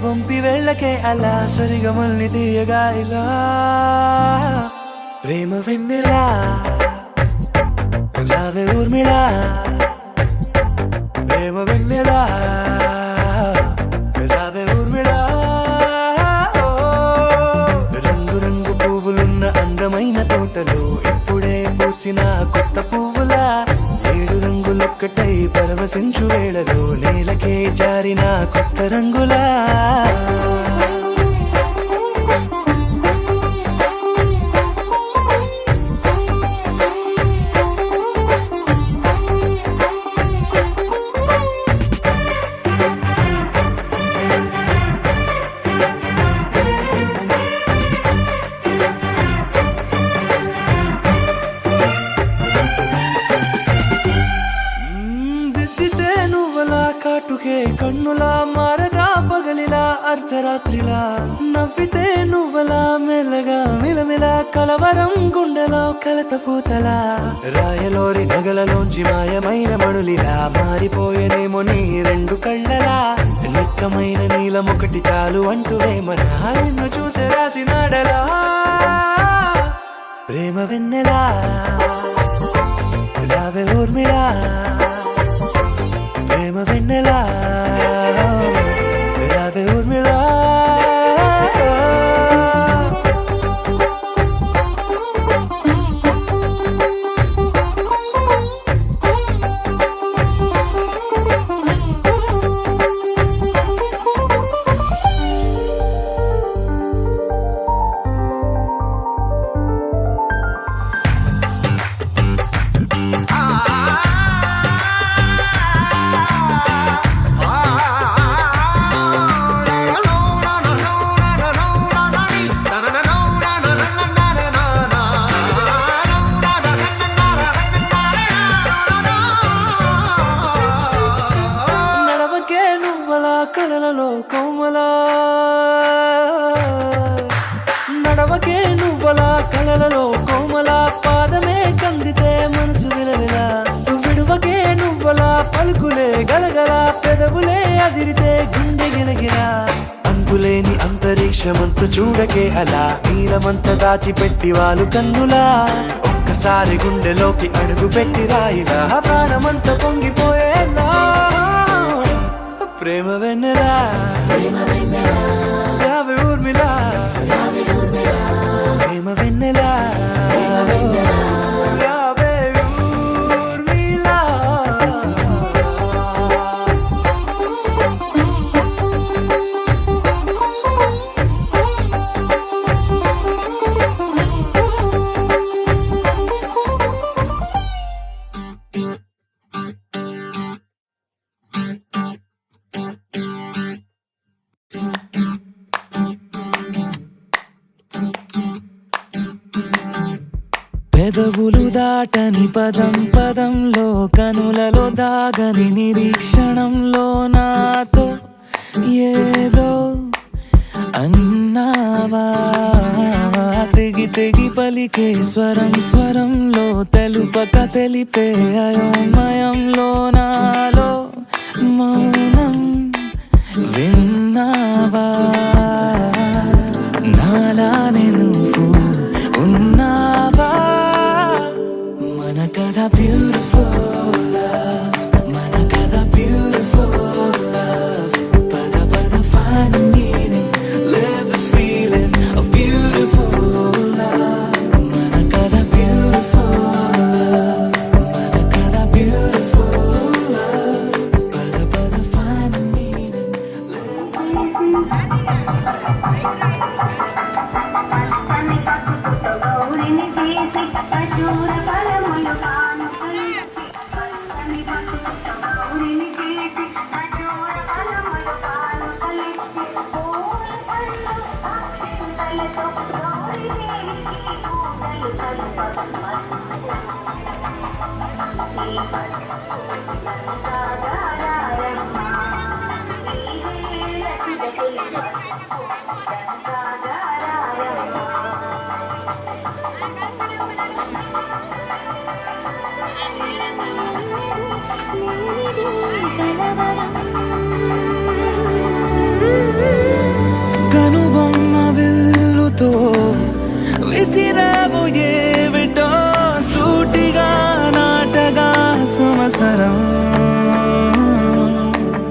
వంపి వెళ్ళకే అలా సరిగమల్ని తీయగా ఇలా ప్రేమ వెన్నెలా రావే ఊర్మిళ ప్రేమ వెన్నెలా రావే ఊర్మిళ రంగు రంగు పువ్వులున్న అందమైన తోటలో ఇప్పుడే పూసిన కొత్త పువ్వులా ఏడు రంగులొక్కటై పరవశించు వేళలో నేలకే జారిన కొత్త రంగులా కాటుకే కన్నులా మారదా పగలిలా అర్ధరాత్రిలా నవ్వితే నువ్వలా మెల్లగా మిలమిలా కలవరం గుండెలో కలత పూతలా రాయలోరి నగలలోంచి మాయమైన మణులిలా మారిపోయేనేమో నీ రెండు కళ్ళలా నిక్కమైన నీలం ఒకటి చాలు అంటూ వేమనా నిన్ను చూసే రాసినాడలా ప్రేమ వెన్నెలా రావే ఊర్మిళా ప్రేమ వెన్నెలా రావే ఊర్మిళా కలలలో కోమలా నడవకే నువ్వలా కలలలో కోమలా పాదమే కందితే మనసు విలవిలా విడువకే నువ్వలా పలుకులే గలగల పెదవులే అదిరితే గుండె గిలగిలా అంతులేని అంతరిక్షమంతు చూడకే అలా నీలమంత దాచిపెట్టి వాళ్ళు కన్నులా ఒక్కసారి గుండెలోకి అడుగు పెట్టి రాయిలా ప్రాణమంత పొంగిపోయేలా ప్రేమ వెన్నెలా రావే ఊర్మిళ ప్రేమ వెన్నెలా రావే ఊర్మిళ పెదవులు దాటని పదం పదంలో కనులలో దాగని నిరీక్షణంలో నాతో ఏదో అన్నావా తెగి తెగి పలికే స్వరం స్వరంలో తెలుపక తెలిపే అయోమయంలో నాలో మౌనం విన్నావా నాలానే నువ్వు ఉన్నావా మన కథ బ్యూటిఫుల్ లవ్ మన కథ బ్యూటిఫుల్ లవ్ పద పద find the meaning live the feeling of beautiful love మన కథ beautiful love మన కథ beautiful love పద పద find the meaning కలవరం వరం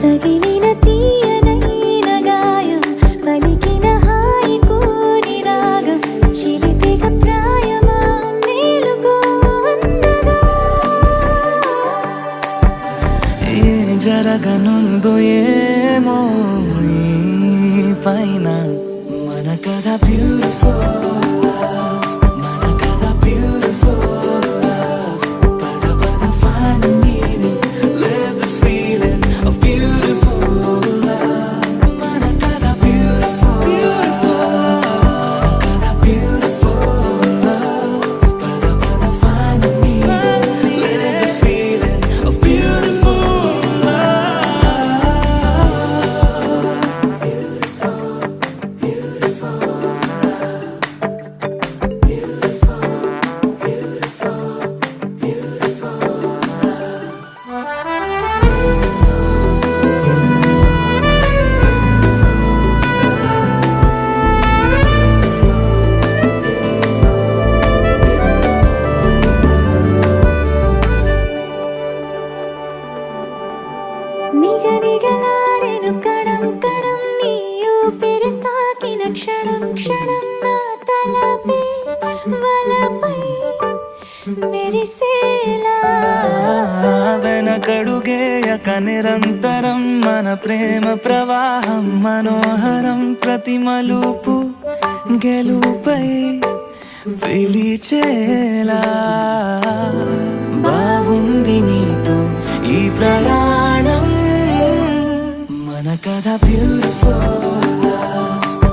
తగిలిన తీయనైన గాయం పలికిన హాయి కోరి రాగం చిలిపిక ప్రాయమా మేలుకో అందగా ఏ జరగనుందో ఏమో ఈ పైన మన కథ బ్యూటిఫుల్ మన కథ బ్యూటిఫుల్ పద పద find the meaning live the feeling of beautiful మన కథ beautiful beautiful మన కథ beautiful పద పద find the meaning live the feeling of beautiful నిగనిగలాడెను Kadam Kadam నీ ఊపిరి తాకిన క్షణం క్షణం నా తలపై వలపై మెరిసేలా వెనకడుగేయక నిరంతరం మన ప్రేమ ప్రవాహం మనోహరం ప్రతి మలుపు గెలుపై పిలిచేలా బాగుంది నీతో ఈ ప్రయాణం మన కథ బ్యూటిఫుల్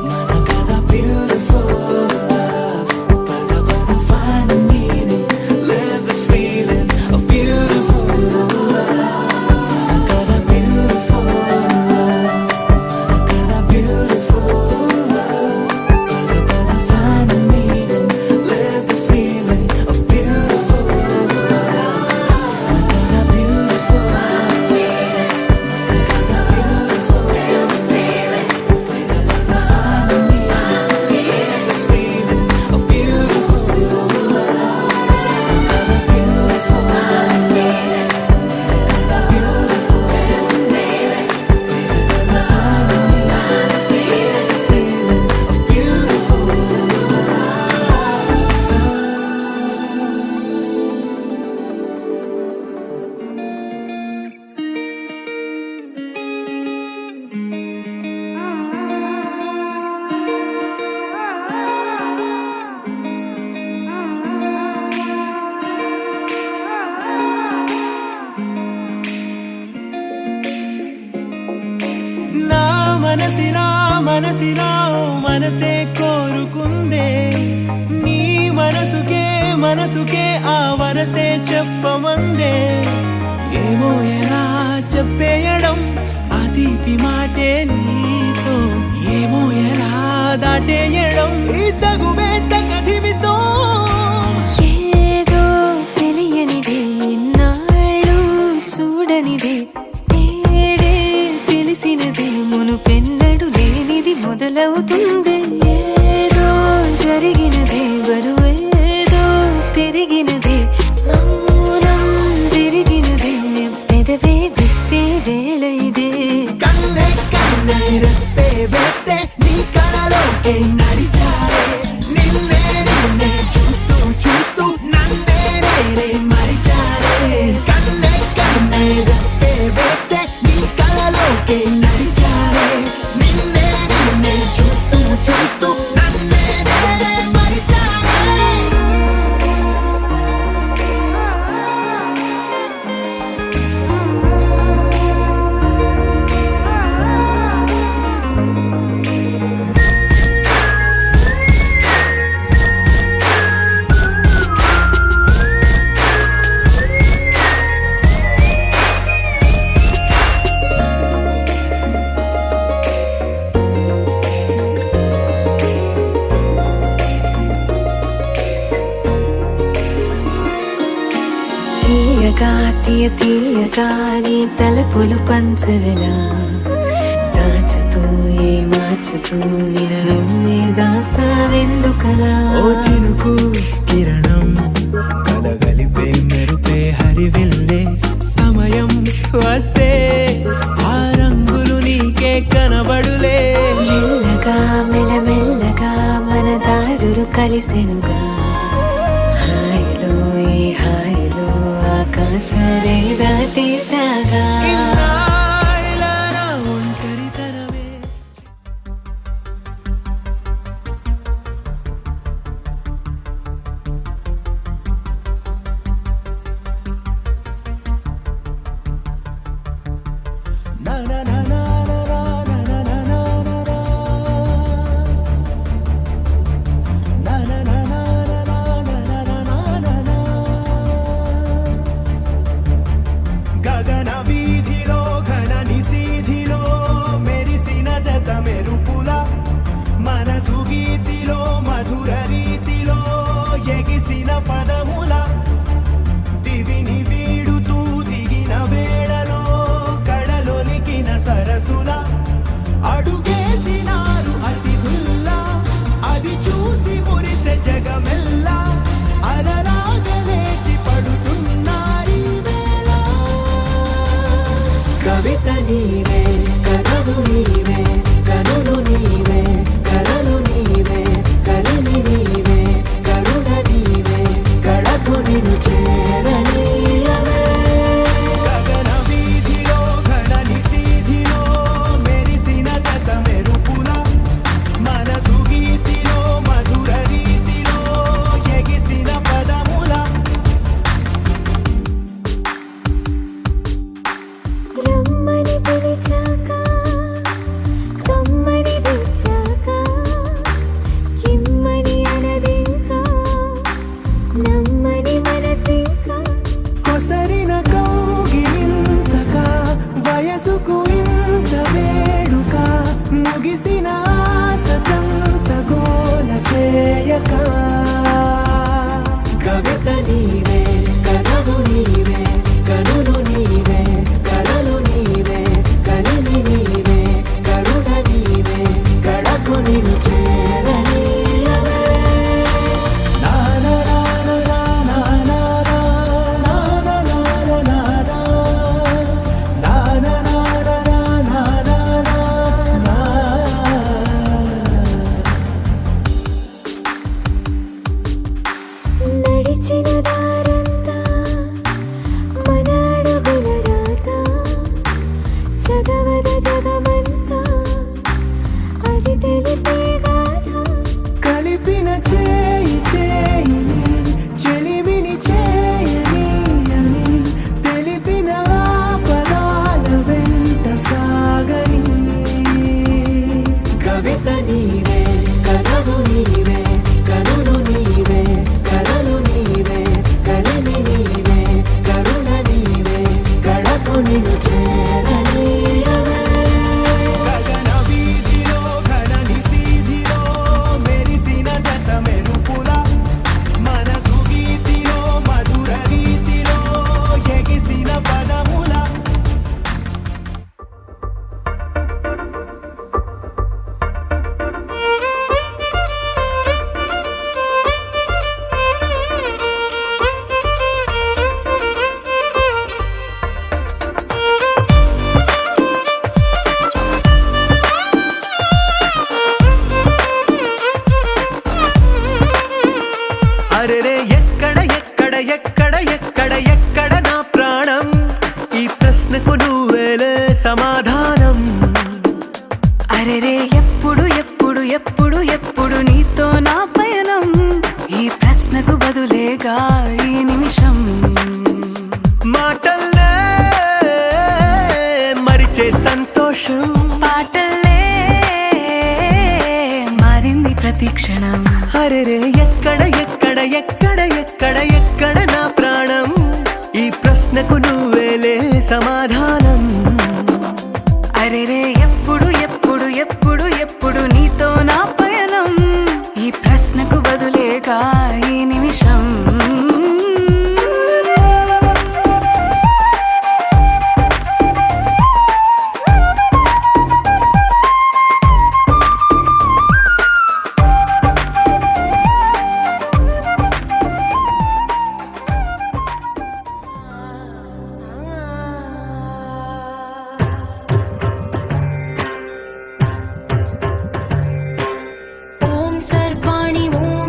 మన కథ బ్యూటిఫుల్ పద పద find the meaning live the feeling of beautiful మన కథ beautiful మన కథ beautiful పద పద find the meaning live the feeling of beautiful మన కథ beautiful నా మనసిలా మనసిలా ఓ మనసే కోరుకుందే నీ మనసుకే మనసుకే ఆ వరసే చెప్పమందే ఏమో ఎలా చెప్పేయడం ఆ తీపి మాటే నీతో ఏమో ఎలా దాటేయడం ఈ తగువే తగదివితో ఏదో తెలియనిదే నాళ్ళు చూడనిదే నేడే తెలిసినదే మునుపెన్నడు లేనిది మొదలవుతుంది ఏదో జరిగినదే బరువేదో పెరిగినదే మౌనం విరిగినదే పెదవే విప్పే వేళ ఇదే కన్నే కన్నే రెప్పే వేస్తే నీ కలలోకే నడిచారే నిన్నే నిన్నే చూస్తూ చూస్తూ నన్నే నేనే మరిచారే కన్నే కన్నే రెప్పే వేస్తే నీ కలలోకే నడిచారే నిన్నే నిన్నే చూస్తూ చూస్తూ నన్నే నేనే మరిచారే తీయగా తీయగా నీ తలపులు పంచవెలా దాచుతూ ఏ మార్చుతూ నిన్ను నువ్వే దాస్తావెందుకలా ఓ చినుకు కిరణం కలగలిపే మెరుపే హరివిల్లే సమయ రోజులు కలిసెనుగా హాయిలో ఈ హాయిలో ఆకాశాలే దాటేసాగా ఇన్నాళ్ళ నా ఒంటరితనమే నా నా నా నా గగన వీధిలో ఘన నిశీధిలో మెరిసిన జత మెరుపుల మనసు గీతిలో మధుర రీతిలో ఎగిసిన పదముల దివిని వీడుతూ దిగిన వేళలో కడలొలికిన సరసుల అడుగేసినారు అతిథుల్లా అది చూసి మురిసె జగమెల్లా అలలాగా లేచి పడుతున్నారీ వేళ కవిత నీవే కథలు నీవే కనులు నీవే కలలు నీవే కలిమి నీవే కరుణ నీవే కడకు నిన్ను చేరనీయవే గగన వీధిలో ఘన నిశీధిలో మెరిసిన జత మెరుపుల మనసు గీతిలో మధుర రీతిలో ఎగిసిన పదముల రమ్మని పిలిచాక కమ్మని తెచ్చాక కిమ్మని అనదింకా నమ్మని మనసింకా కొసరిన కౌగిలింతగా వయసుకు ఇంత వేడుక ముగిసిన ఆశతంత గోల చేయక కవిత నీవే కథలు నీవే కనులు నీవే కలలు నీవే కలిమి నీవే కరుణ నీవే కడకు నిన్ను చేరనీయవే నా నా నా నా నా నా నా నా నా నా నా నడిచిన దారంతా మన అడుగుల రాత చదవద జగమంతా అది తెలిపే గాథ కలిపిన చేయి చేయిని చెలిమిని చేయని అని తెలిపిన పదాల వెంట సాగని కవిత నీవే కథలు నీవే కనులు నీవే కలలు నీవే కలిమి నీవే కరుణ నీవే కడకు నిన్ను చేరనీయవే గగన వీధిలో ఘన నిశీధిలో మెరిసిన జత మెరుపుల మనసు గీతిలో మధుర రీతిలో ఎగిసిన పదముల అరెరే ఎక్కడ ఎక్కడ ఎక్కడ ఎక్కడ ఎక్కడ నా ప్రాణం ఈ ప్రశ్నకు నువ్వేలే సమాధానం అరెరే ఎప్పుడు ఎప్పుడు ఎప్పుడు ఎప్పుడు నీతో నా పయనం ఈ ప్రశ్నకు బదులేగా ఈ నిమిషం మాటల్లే మరిచే సంతోషం పాటల్లే మారింది ప్రతి క్షణం అరెరే ఎక్కడ ఎక్కడ ఎక్కడ ఎక్కడ ఎక్కడ నా ప్రాణం ఈ ప్రశ్నకు నువ్వేలే సమాధానం అరెరే ఎప్పుడు ఎప్పుడు ఎప్పుడు ఎప్పుడు నీతో నా పయనం ఈ ప్రశ్నకు బదులేగా ఈ నిమిషం सर्वाणि ॐ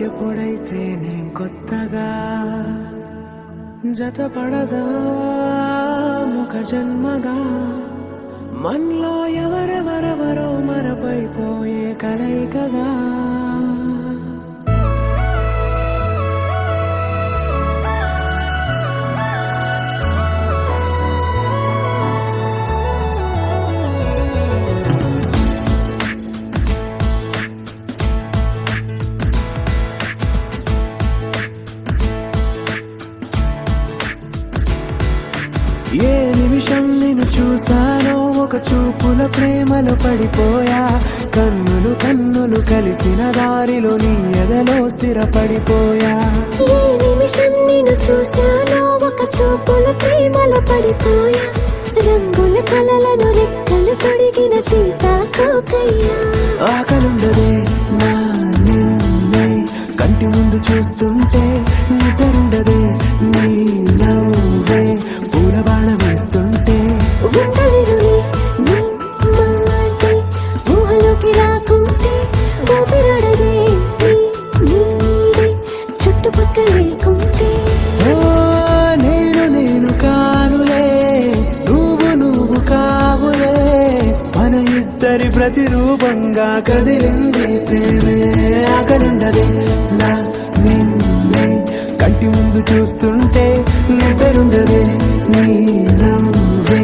ఎప్పుడైతే నేను కొత్తగా జతపడదా ముఖ జన్మగా మనలో ఎవరెవరెవరో మరపైపోయే కలయికగా ఏ నిమిషం నిన్ను చూసానో ఒక చూపుల ప్రేమలో పడిపోయా కన్నులు కన్నులు కలిసిన దారిలో నీ ఎదలో స్థిరపడిపోయా ఏ నిమిషం నిన్ను చూశానో ఒక చూపుల ప్రేమలో పడిపోయా రంగుల కలలను రెక్కలు తొడిగిన సీతాకోకయ్యా ఆకలుండదే నా నిన్నే కంటి ముందు చూస్తుంటే నిద్రుండదే నీ నవ్వే పూల బాణ వేస్తుంటే ఉండలేనులే నీ మాటే ఊహలోకి రాకుంటే ఊపిరాడదే నీ నీడే చుట్టుపక్కల లేకుంటే ఓ నేను కానులే నువ్వు కావులే మన ఇద్దరి ప్రతిరూపంగా కదిలింది ప్రేమే ఆకలుండదే నా నిన్నే కంటి ముందు చూస్తుంటే నిద్రుండదే నీ నవ్వే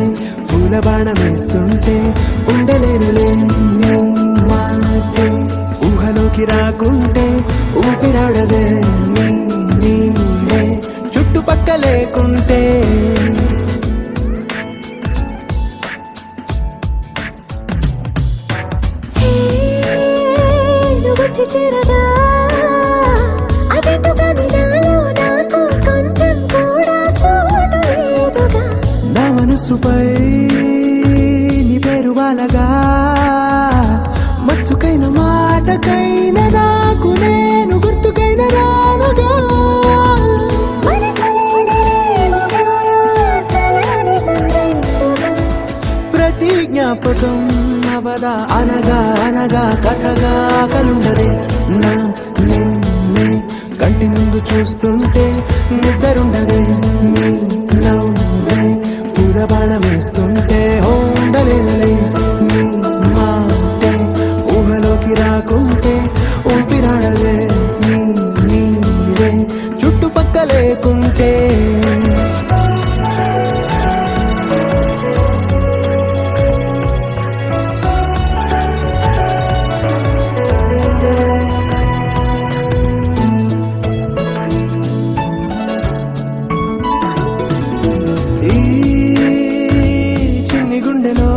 పూల బాణం వేస్తుంటే ఉండలేనులే నీ మాటే ఊహలోకి రాకుంటే ఊపిరాడదే నీ నీడే చుట్టుపక్క లేకుంటే నువ్వు వచ్చి చేరగా అదేంటో కానీ నాలో నాకు కొంచెం కూడా చోటు లేదుగా నా మనసుపై నీ పేరు వాలగా మచ్చుకైన మాటకైన నాకు నేను గుర్తుకైన రానుగా మనకులేనిలేవుగా కలని సంగంటుగా ప్రతి జ్ఞాపకం అవదా అనగా అనగా కథగా కలుండదే నా నిన్నే కంటి ముందు చూస్తుంటే నిద్రుండదే నీ నవ్వే పూల బాణం వేస్తుంటే ఉండలేనులే నీ మాటే ఊహలోకి రాకుంటే ఊపిరాడదే నీ నీడే చుట్టుపక్క లేకుంటే ఈ చిన్ని గుండెలో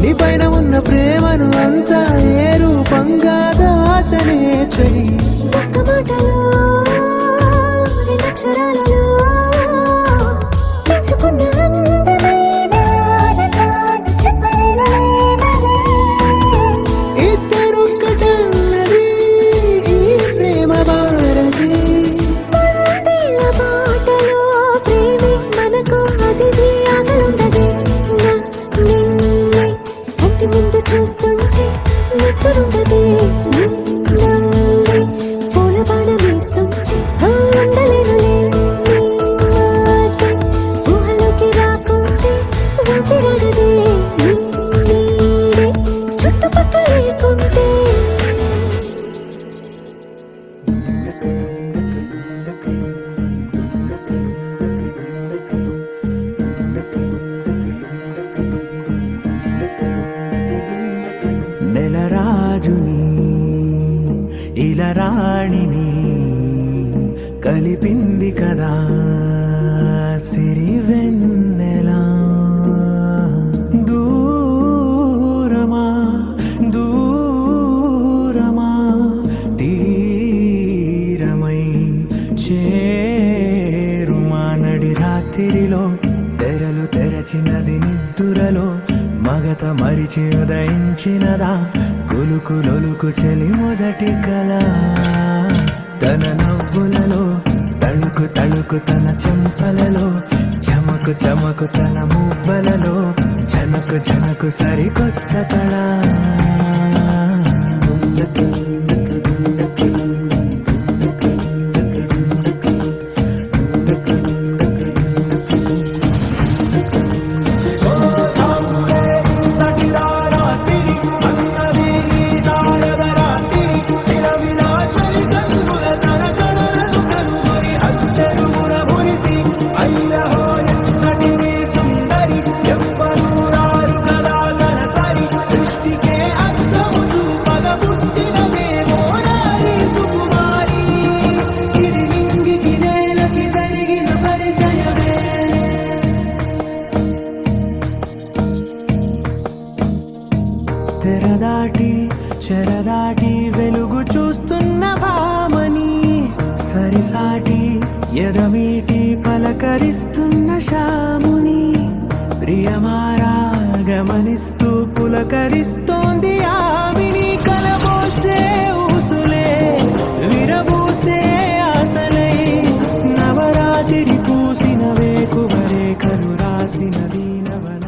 నీ పైన ఉన్న ప్రేమను అంతా ఏ రూపంగా దాచనే చలి ఒక్క మాటలో రెండక్షరాలలో పెంచుకున్న అందమైన ఆనందాన్ని చెప్పలేనులే మరి. ఇద్దరొక్కటన్నది ఈ ప్రేమ భారతి వందేళ్ల బాటలో ప్రేమే మనకు అతిథి ఆగలుండదే నా నిన్నే కంటి ముందు చూస్తుంటే నిద్రుండదే నీ నవ్వే పూల బాణ వేస్తుంటే ఉండలేనులే నీ మాటే ఊహలోకి రాకుంటే ఊపిరాడదే నీ నీడే చుట్టుపక్కల లేకుంటే నెలరాజుని ఇలా రాణిని కలిపింది కదా సిరి వెన్నెలా దూరమా దూరమా తీరమై చేరుమా నడి రాత్రిలో తెరలు తెరచినది నిద్దురలో మగత మరిచి ఉదయించినదా కొలుకు లొలుకు చెలి మొదటి కళ తన నవ్వులలో తళుకు తళుకు తన చెంపలలో చమకు చమకు తన మువ్వలలో జనకు జనకు సరికొత్త కళ సాటి ఎదమీటి పలకరిస్తున్న శాముని ప్రియమారా గమనిస్తూ పులకరిస్తోంది ఆవిని కలబోసే ఊసులే విరబూసే ఆశలై నవరాత్రి పూసిన వేకువరే కను రాసినది నవల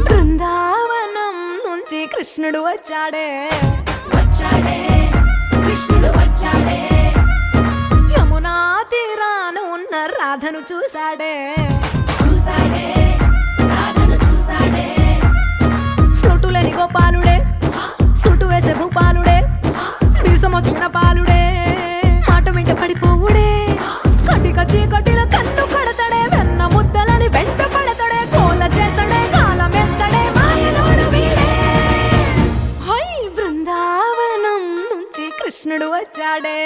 బృందావనం నుంచి కృష్ణుడు వచ్చాడే కృష్ణుడు వచ్చాడే యమునా తీరాన ఉన్న రాధను చూశాడే రాధను చూసాడే ఫ్లూటులని గోపాలుడే సుటు వేసే భూపాలుడే మీసమొచ్చిన పాలుడే మాట వెంట పడిపోవుడే కటిక చీకటిల కన్ను కడతాడే వెన్న ముద్దలని వెంట పడతాడే కోల చేస్తాడే కాలమేస్తాడే మాయలోడు వీడే హై బృందావనం నుంచి కృష్ణుడు వచ్చాడే